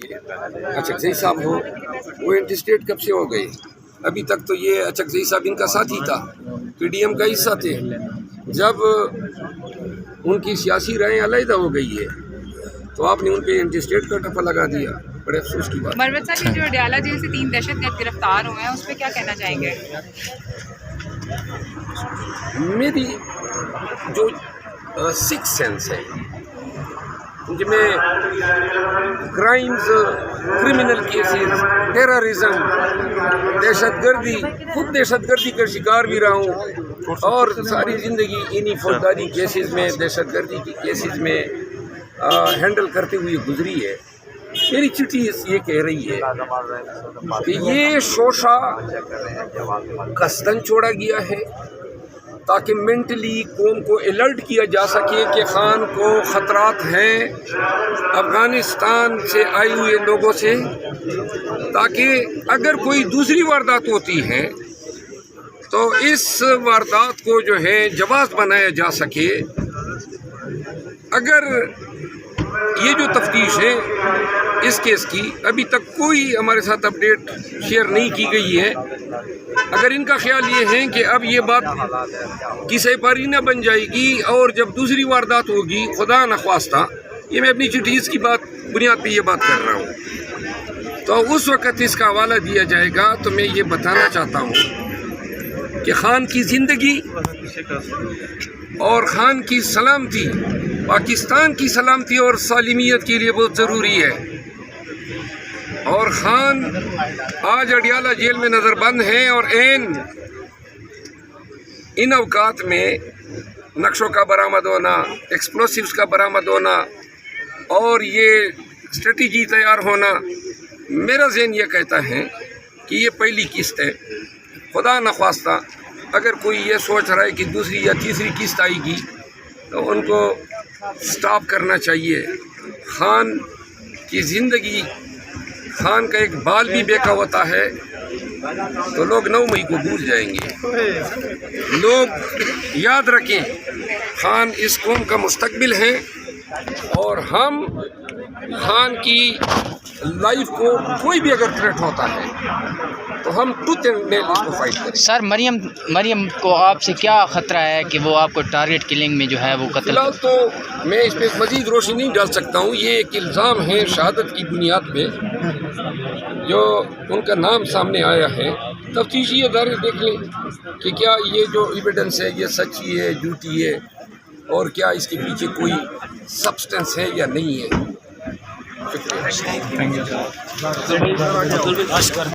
اچکزئی صاحب ہو، وہ انٹرسٹیٹ کب سے ہو گئے؟ ابھی تک تو یہ اچکزئی صاحب ان کا ساتھی تھا، پی ڈی ایم کا حصہ تھے۔ جب ان کی سیاسی رائے علیحدہ ہو گئی ہے تو آپ نے ان پہ انٹرسٹیٹ کا ٹپا لگا دیا، بڑے افسوس کی بات۔ مروت صاحب، یہ جو اڈیالہ جیل سے 3 دہشت گرد گرفتار ہوئے ہیں، اس پہ کیا کہنا چاہیں گے؟ میری جو سکس سینس ہے کہ میں کرائمز، کرمنل کیسز، ٹیررزم، دہشت گردی، خود دہشت گردی کا شکار بھی رہا ہوں اور ساری زندگی انہی فوجداری کیسز میں، دہشت گردی کی کیسز میں ہینڈل کرتے ہوئے گزری ہے۔ میری چٹھی یہ کہہ رہی ہے کہ یہ شوشہ قصداً چھوڑا گیا ہے تاکہ مینٹلی قوم کو الرٹ کیا جا سکے کہ خان کو خطرات ہیں افغانستان سے آئے ہوئے لوگوں سے، تاکہ اگر کوئی دوسری واردات ہوتی ہے تو اس واردات کو جو ہے جواز بنایا جا سکے۔ اگر یہ جو تفتیش ہے اس کیس کی ابھی تک کوئی ہمارے ساتھ اپڈیٹ شیئر نہیں کی گئی ہے، اگر ان کا خیال یہ ہے کہ اب یہ بات کسی پاری نہ بن جائے گی اور جب دوسری واردات ہوگی خدا نخواستہ، یہ میں اپنی چٹھیز کی بات بنیاد پہ یہ بات کر رہا ہوں، تو اس وقت اس کا حوالہ دیا جائے گا۔ تو میں یہ بتانا چاہتا ہوں کہ خان کی زندگی اور خان کی سلامتی پاکستان کی سلامتی اور سالمیت کے لیے بہت ضروری ہے، اور خان آج اڈیالہ جیل میں نظر بند ہیں اور ان اوقات میں نقشوں کا برآمد ہونا، ایکسپلوسیوز کا برآمد ہونا اور یہ اسٹریٹجی تیار ہونا، میرا ذہن یہ کہتا ہے کہ یہ پہلی قسط ہے۔ خدا نخواستہ اگر کوئی یہ سوچ رہا ہے کہ دوسری یا تیسری قسط آئے گی تو ان کو سٹاپ کرنا چاہیے۔ خان کی زندگی، خان کا ایک بال بھی بیکا ہوتا ہے تو لوگ 9 مئی کو بھول جائیں گے۔ لوگ یاد رکھیں خان اس قوم کا مستقبل ہے اور ہم خان کی لائف کو کوئی بھی اگر تھریٹ ہوتا ہے تو ہم ٹوتھ اینڈ نیل اس کو فائٹ کریں۔ سر، مریم کو آپ سے کیا خطرہ ہے کہ وہ آپ کو ٹارگٹ کلنگ میں جو ہے وہ قتل؟ فی الحال تو میں اس پہ مزید روشنی نہیں ڈال سکتا ہوں، یہ ایک الزام ہے شہادت کی بنیاد پہ جو ان کا نام سامنے آیا ہے۔ تفتیشی ادارے دیکھ لیں کہ کیا یہ جو ایویڈنس ہے یہ سچی ہے، جھوٹی ہے، اور کیا اس کے پیچھے کوئی سبسٹنس ہے یا نہیں ہے۔ شکریہ۔